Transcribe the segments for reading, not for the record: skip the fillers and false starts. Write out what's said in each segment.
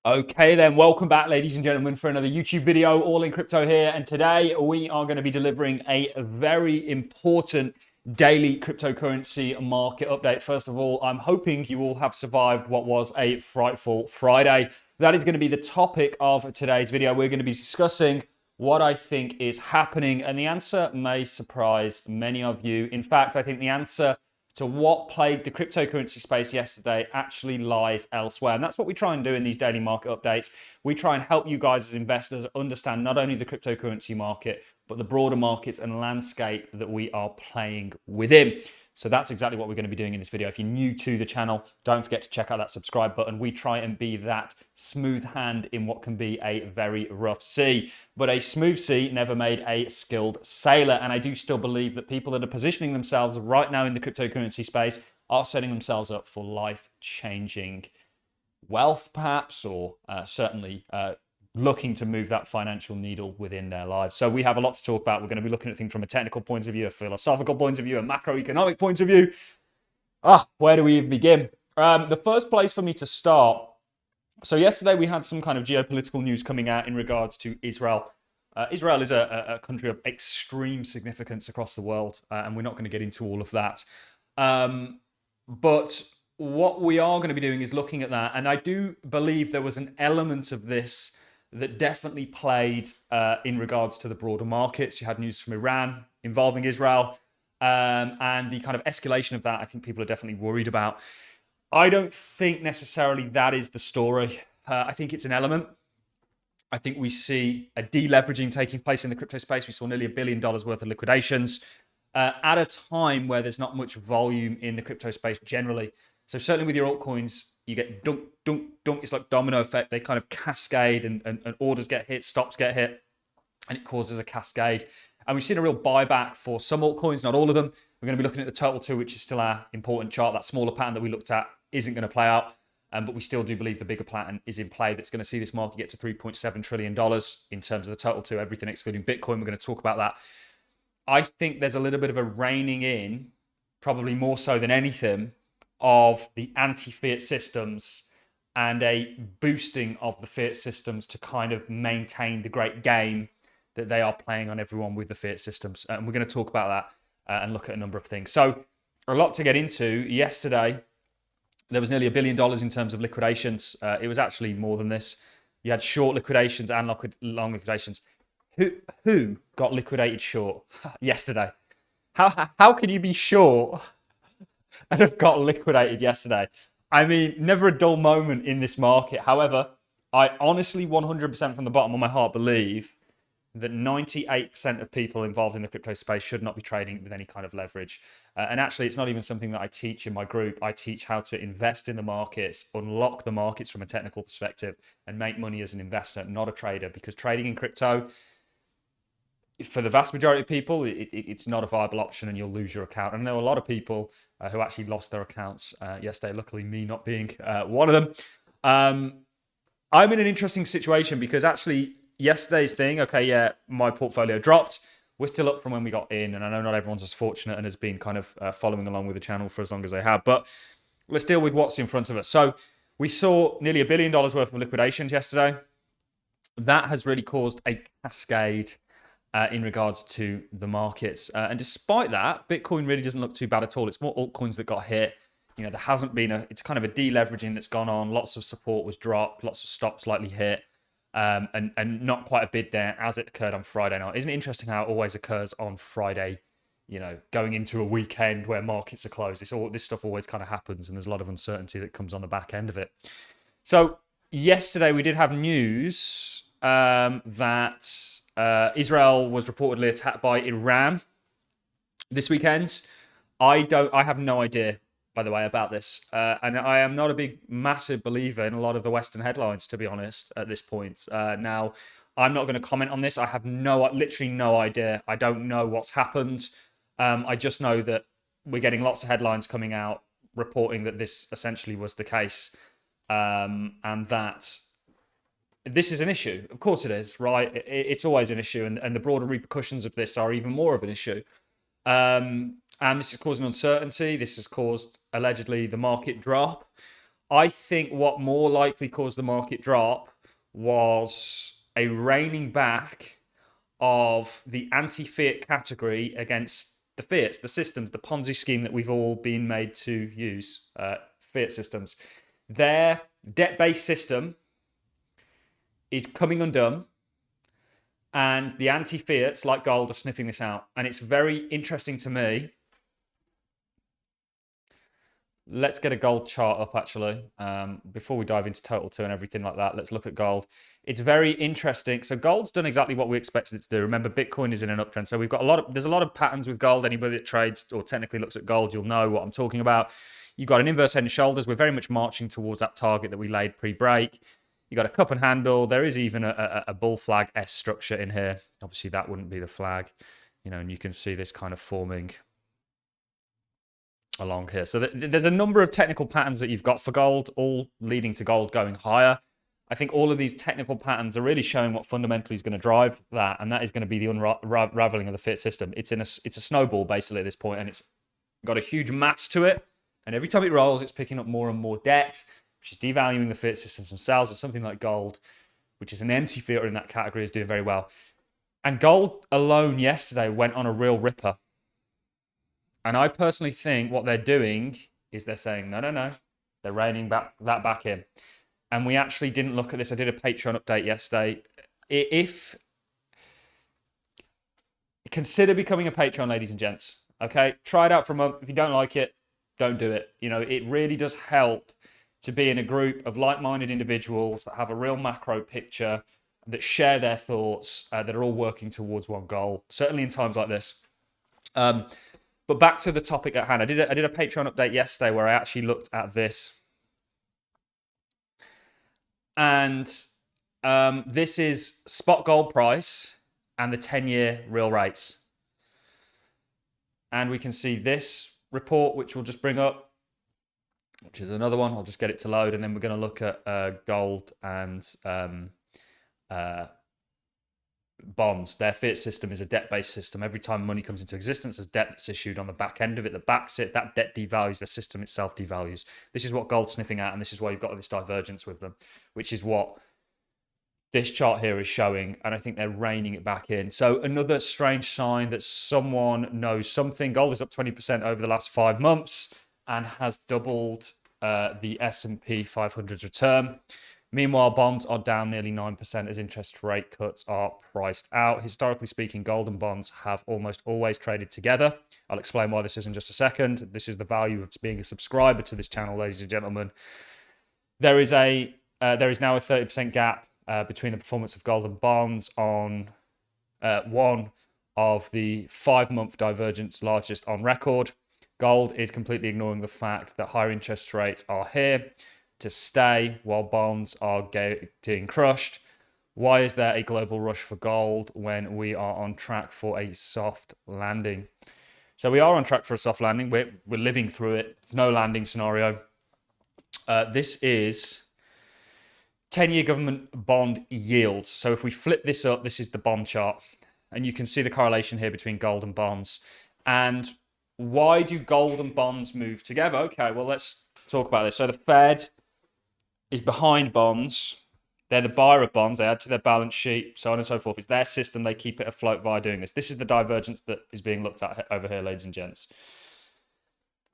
Okay then, welcome back ladies and gentlemen for another YouTube video. Allincrypto here, and today we are going to be delivering a very important daily cryptocurrency market update. First of all, I'm hoping you all have survived what was a frightful Friday. That is going to be the topic of today's video. We're going to be discussing what I think is happening, and the answer may surprise many of you. In fact, I think the answer to what plagued the cryptocurrency space yesterday actually lies elsewhere. And that's what we try and do in these daily market updates. We try and help you guys as investors understand not only the cryptocurrency market, but the broader markets and landscape that we are playing within. So that's exactly what we're going to be doing in this video. If you're new to the channel, don't forget to check out that subscribe button. We try and be that smooth hand in what can be a very rough sea. But a smooth sea never made a skilled sailor. And I do still believe that people that are positioning themselves right now in the cryptocurrency space are setting themselves up for life-changing wealth, perhaps, or certainly looking to move that financial needle within their lives. So we have a lot to talk about. We're going to be looking at things from a technical point of view, a philosophical point of view, a macroeconomic point of view. Where do we even begin? The first place for me to start. So yesterday we had some kind of geopolitical news coming out in regards to Israel. Israel is a country of extreme significance across the world, and we're not going to get into all of that. But what we are going to be doing is looking at that, and I do believe there was an element of this that definitely played in regards to the broader markets. You had news from Iran involving Israel, and the kind of escalation of that, I think people are definitely worried about. I don't think necessarily that is the story. I think it's an element. I think we see a deleveraging taking place in the crypto space. We saw nearly $1 billion worth of liquidations at a time where there's not much volume in the crypto space generally. So certainly with your altcoins, you get dunk, dunk, dunk. It's like domino effect. They kind of cascade, and orders get hit, stops get hit, and it causes a cascade. And we've seen a real buyback for some altcoins, not all of them. We're going to be looking at the total two, which is still our important chart. That smaller pattern that we looked at isn't going to play out. But we still do believe the bigger pattern is in play. That's going to see this market get to $3.7 trillion in terms of the total two, everything excluding Bitcoin. We're going to talk about that. I think there's a little bit of a reining in, probably more so than anything, of the anti-fiat systems and a boosting of the fiat systems to kind of maintain the great game that they are playing on everyone with the fiat systems. And we're going to talk about that and look at a number of things. So a lot to get into. Yesterday, there was nearly $1 billion in terms of liquidations. It was actually more than this. You had short liquidations and long liquidations. Who got liquidated short yesterday? How can you be short and have got liquidated yesterday? I mean, never a dull moment in this market. However, I honestly 100% from the bottom of my heart believe that 98% of people involved in the crypto space should not be trading with any kind of leverage. And actually, it's not even something that I teach in my group. I teach how to invest in the markets, unlock the markets from a technical perspective, and make money as an investor, not a trader. Because trading in crypto, for the vast majority of people, it's not a viable option, and you'll lose your account. And there were a lot of people who actually lost their accounts yesterday, luckily me not being one of them. I'm in an interesting situation because actually yesterday's thing, okay, yeah, my portfolio dropped. We're still up from when we got in, and I know not everyone's as fortunate and has been kind of following along with the channel for as long as they have, but let's deal with what's in front of us. So we saw nearly $1 billion worth of liquidations yesterday. That has really caused a cascade in regards to the markets. And despite that, Bitcoin really doesn't look too bad at all. It's more altcoins that got hit. You know, there hasn't been it's kind of a deleveraging that's gone on. Lots of support was dropped, lots of stops slightly hit, and not quite a bid there as it occurred on Friday night. Isn't it interesting how it always occurs on Friday, you know, going into a weekend where markets are closed? This stuff always kind of happens, and there's a lot of uncertainty that comes on the back end of it. So yesterday we did have news that Israel was reportedly attacked by Iran this weekend. I have no idea, by the way, about this. And I am not a massive believer in a lot of the Western headlines, to be honest, at this point. Now, I'm not going to comment on this. I have literally no idea. I don't know what's happened. I just know that we're getting lots of headlines coming out reporting that this essentially was the case, and that this is an issue. Of course it is, right? It's always an issue, and the broader repercussions of this are even more of an issue. And this is causing uncertainty. This has caused, allegedly, the market drop. I think what more likely caused the market drop was a reining back of the anti-fiat category against the fiats, the systems, the Ponzi scheme that we've all been made to use, fiat systems. Their debt-based system is coming undone, and the anti-fiats like gold are sniffing this out. And it's very interesting to me. Let's get a gold chart up, actually. Before we dive into total 2 and everything like that, let's look at gold. It's very interesting. So gold's done exactly what we expected it to do. Remember, Bitcoin is in an uptrend. So we've got there's a lot of patterns with gold. Anybody that trades or technically looks at gold, you'll know what I'm talking about. You've got an inverse head and shoulders. We're very much marching towards that target that we laid pre-break. You got a cup and handle. There is even a bull flag S structure in here. Obviously, that wouldn't be the flag, and you can see this kind of forming along here. So there's a number of technical patterns that you've got for gold, all leading to gold going higher. I think all of these technical patterns are really showing what fundamentally is going to drive that, and that is going to be the unraveling of the fiat system. It's a snowball basically at this point, and it's got a huge mass to it. And every time it rolls, it's picking up more and more debt, which is devaluing the fiat systems themselves. It's something like gold, which is an empty fiat in that category, is doing very well. And gold alone yesterday went on a real ripper. And I personally think what they're doing is they're saying, no. They're reining that back in. And we actually didn't look at this. I did a Patreon update yesterday. Consider becoming a Patreon, ladies and gents. Okay? Try it out for a month. If you don't like it, don't do it. It really does help to be in a group of like-minded individuals that have a real macro picture, that share their thoughts, that are all working towards one goal, certainly in times like this. But back to the topic at hand. I did a Patreon update yesterday where I actually looked at this. And this is spot gold price and the 10-year real rates. And we can see this report, which we'll just bring up, which is another one. I'll just get it to load. And then we're going to look at gold and bonds. Their fiat system is a debt-based system. Every time money comes into existence, there's debt that's issued on the back end of it that backs it. That debt devalues, the system itself devalues. This is what gold's sniffing at, and this is why you've got this divergence with them, which is what this chart here is showing, and I think they're reining it back in. So another strange sign that someone knows something. Gold is up 20% over the last 5 months and has doubled the S&P 500's return. Meanwhile, bonds are down nearly 9% as interest rate cuts are priced out. Historically speaking, gold and bonds have almost always traded together. I'll explain why this is in just a second. This is the value of being a subscriber to this channel, ladies and gentlemen. There is now a 30% gap between the performance of gold and bonds on one of the 5-month divergence, largest on record. Gold is completely ignoring the fact that higher interest rates are here to stay while bonds are getting crushed. Why is there a global rush for gold when we are on track for a soft landing? So we are on track for a soft landing. We're living through it. It's no landing scenario. This is 10-year government bond yields. So if we flip this up, this is the bond chart. And you can see the correlation here between gold and bonds. And why do gold and bonds move together? Okay, well, let's talk about this. So the Fed is behind bonds. They're the buyer of bonds. They add to their balance sheet, so on and so forth. It's their system. They keep it afloat via doing this. This is the divergence that is being looked at over here, ladies and gents.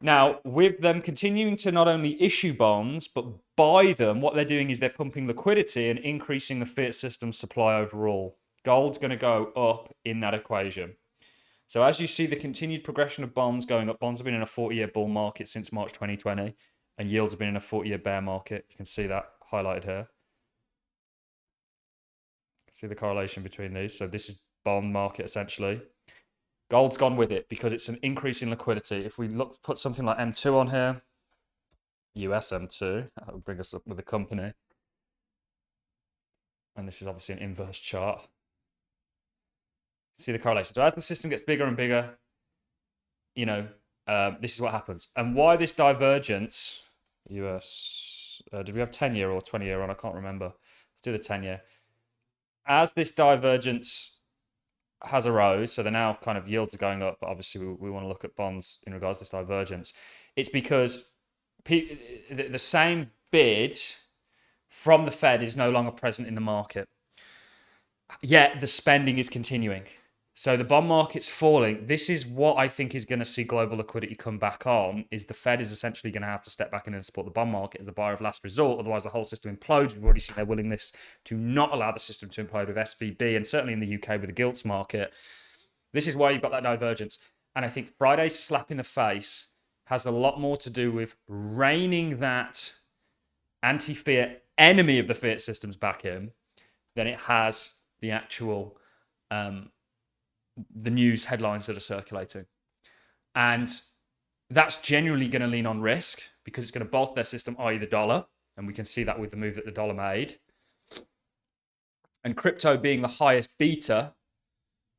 Now, with them continuing to not only issue bonds, but buy them, what they're doing is they're pumping liquidity and increasing the fiat system supply overall. Gold's going to go up in that equation. So as you see the continued progression of bonds going up, bonds have been in a 40-year bull market since March 2020. And yields have been in a 40-year bear market. You can see that highlighted here. See the correlation between these. So this is bond market essentially. Gold's gone with it because it's an increase in liquidity. If we put something like M2 on here, US M2, that would bring us up with the company. And this is obviously an inverse chart. See the correlation. So as the system gets bigger and bigger, this is what happens. And why this divergence, US, did we have 10-year or 20-year on? I can't remember. Let's do the 10-year. As this divergence has arose, so the now kind of yields are going up, but obviously we want to look at bonds in regards to this divergence. It's because the same bid from the Fed is no longer present in the market. Yet the spending is continuing. So the bond market's falling. This is what I think is going to see global liquidity come back on, is the Fed is essentially going to have to step back in and support the bond market as a buyer of last resort. Otherwise, the whole system implodes. We've already seen their willingness to not allow the system to implode with SVB, and certainly in the UK with the gilts market. This is why you've got that divergence. And I think Friday's slap in the face has a lot more to do with reining that anti-fiat enemy of the fiat systems back in than it has the actual the news headlines that are circulating. And that's genuinely going to lean on risk because it's going to bolster their system, i.e. the dollar. And we can see that with the move that the dollar made. And crypto being the highest beta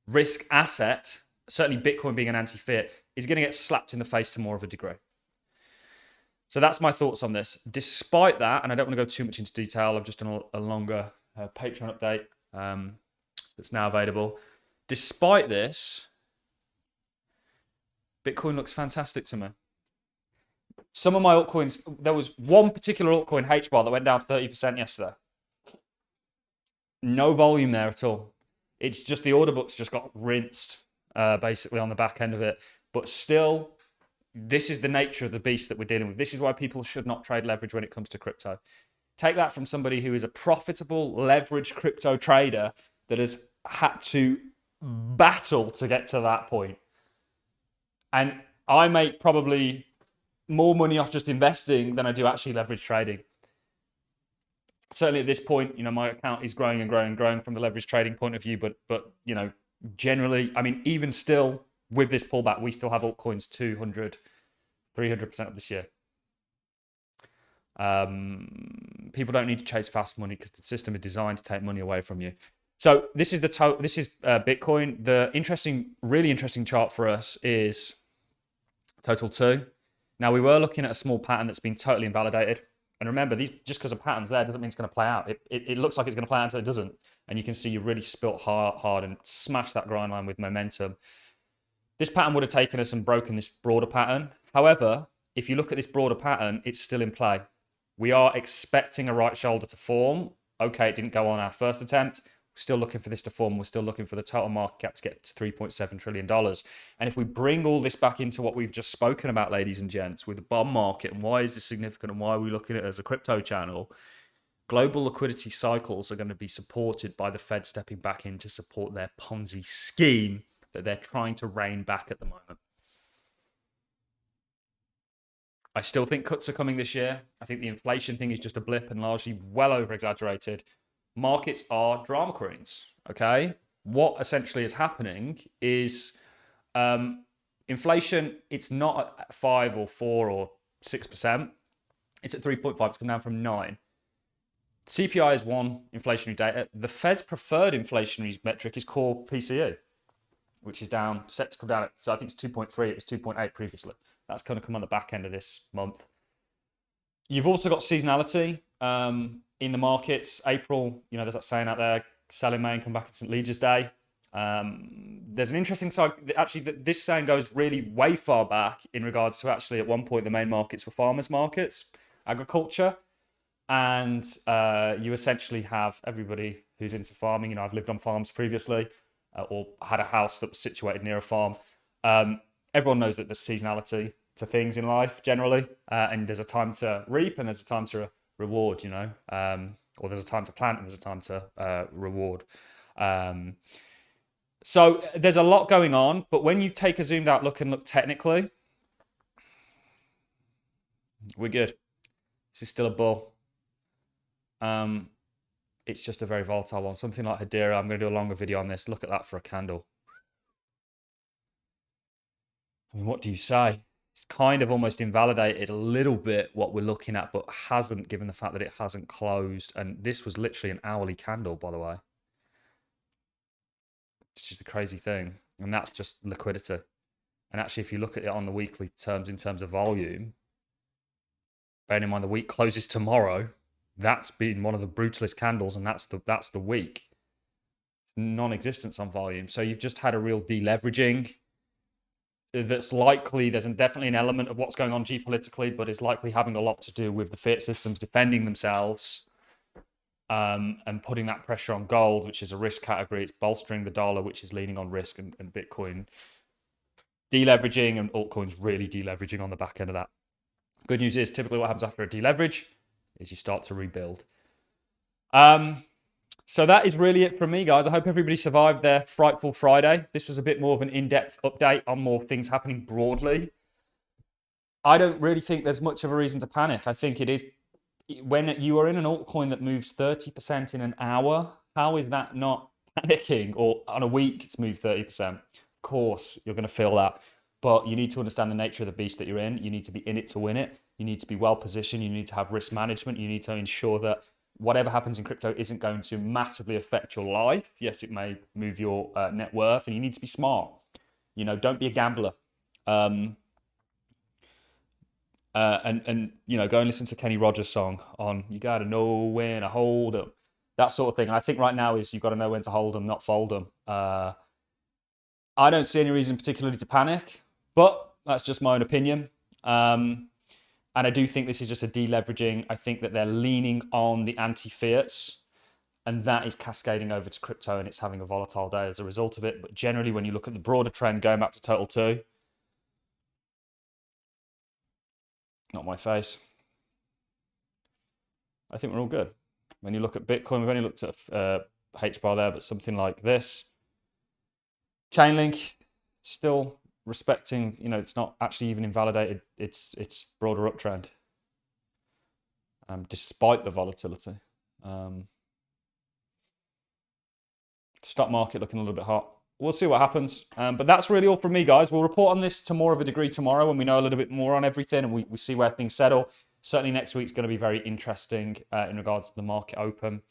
risk asset, certainly Bitcoin being an anti-fiat, is going to get slapped in the face to more of a degree. So that's my thoughts on this. Despite that, and I don't want to go too much into detail, I've just done a longer Patreon update that's now available. Despite this, Bitcoin looks fantastic to me. Some of my altcoins, there was one particular altcoin, HBAR, that went down 30% yesterday. No volume there at all. It's just the order books just got rinsed basically on the back end of it. But still, this is the nature of the beast that we're dealing with. This is why people should not trade leverage when it comes to crypto. Take that from somebody who is a profitable leverage crypto trader that has had to battle to get to that point. And I make probably more money off just investing than I do actually leverage trading. Certainly at this point, my account is growing and growing and growing from the leverage trading point of view. But generally, I mean, even still with this pullback, we still have altcoins 200, 300% of this year. People don't need to chase fast money because the system is designed to take money away from you. So this is Bitcoin. The really interesting chart for us is total 2. Now we were looking at a small pattern that's been totally invalidated. And remember, these just because a pattern's there doesn't mean it's going to play out. It looks like it's going to play out until it doesn't. And you can see you really spilt hard and smashed that grind line with momentum. This pattern would have taken us and broken this broader pattern. However, if you look at this broader pattern, it's still in play. We are expecting a right shoulder to form. Okay, it didn't go on our first attempt. We're still looking for this to form. We're still looking for the total market cap to get to $3.7 trillion. And if we bring all this back into what we've just spoken about, ladies and gents, with the bond market and why is this significant and why are we looking at it as a crypto channel, global liquidity cycles are going to be supported by the Fed stepping back in to support their Ponzi scheme that they're trying to rein back at the moment. I still think cuts are coming this year. I think the inflation thing is just a blip and largely well over-exaggerated. Markets are drama queens, okay? What essentially is happening is inflation, it's not at 5 or 4 or 6%. It's at 3.5. It's come down from 9. CPI is one inflationary data. The Fed's preferred inflationary metric is core PCE, which is down, set to come down. So I think it's 2.3. It was 2.8 previously. That's going to come on the back end of this month. You've also got seasonality in the markets. April, there's that saying out there, sell in May and come back at St. Leger's Day. There's an interesting side. Actually, this saying goes really way far back in regards to actually at one point the main markets were farmers markets, agriculture. And you essentially have everybody who's into farming. I've lived on farms previously or had a house that was situated near a farm. Everyone knows that there's seasonality to things in life generally. And there's a time to reap and there's a time to reward, or there's a time to plant and there's a time to reward. So there's a lot going on. But when you take a zoomed out look and look technically, we're good. This is still a bull. It's just a very volatile one. Something like Hedera, I'm going to do a longer video on this. Look at that for a candle. I mean, what do you say? It's kind of almost invalidated a little bit what we're looking at, but hasn't, given the fact that it hasn't closed. And this was literally an hourly candle, by the way. Which is the crazy thing. And that's just liquidity. And actually, if you look at it on the weekly terms, in terms of volume, bearing in mind the week closes tomorrow, that's been one of the brutalist candles, and that's the week. It's non-existence on volume. So you've just had a real deleveraging. that's likely, there's definitely an element of what's going on geopolitically, but is likely having a lot to do with the fiat systems defending themselves, and putting that pressure on gold, which is a risk category. It's bolstering the dollar, which is leaning on risk, and Bitcoin deleveraging, and altcoins really deleveraging on the back end of that. Good news is typically what happens after a deleverage is you start to rebuild. So that is really it from me, guys. I hope everybody survived their frightful Friday. This was a bit more of an in-depth update on more things happening broadly. I don't really think there's much of a reason to panic. I think it is, when you are in an altcoin that moves 30% in an hour, how is that not panicking? Or on a week, it's moved 30%. Of course, you're going to feel that. But you need to understand the nature of the beast that you're in. You need to be in it to win it. You need to be well positioned. You need to have risk management. You need to ensure that whatever happens in crypto isn't going to massively affect your life. Yes, it may move your net worth, and you need to be smart. You know, don't be a gambler. And you know, go and listen to Kenny Rogers' song on "You Gotta Know When to Hold 'Em," that sort of thing. And I think right now is you've got to know when to hold them, not fold them. I don't see any reason particularly to panic, but that's just my own opinion. And I do think this is just a deleveraging. I think that they're leaning on the anti-fiats, and that is cascading over to crypto, and it's having a volatile day as a result of it. But generally, when you look at the broader trend, going back to total 2, not my face, I think we're all good. When you look at Bitcoin, we've only looked at H-bar there, but something like this. Chainlink, still respecting, you know, it's not actually even invalidated its broader uptrend, despite the volatility. Stock market looking a little bit hot. We'll see what happens. But that's really all from me, guys. We'll report on this to more of a degree tomorrow when we know a little bit more on everything and we see where things settle. Certainly next week's going to be very interesting in regards to the market open,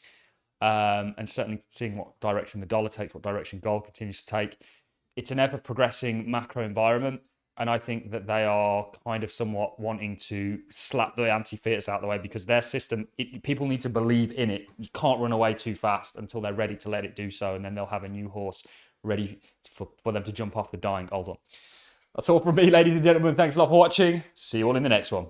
and certainly seeing what direction the dollar takes, what direction gold continues to take. It's an ever-progressing macro environment, and I think that they are kind of somewhat wanting to slap the anti-fiats out of the way, because their system, people need to believe in it. You can't run away too fast until they're ready to let it do so, and then they'll have a new horse ready for them to jump off the dying old one. That's all from me, ladies and gentlemen. Thanks a lot for watching. See you all in the next one.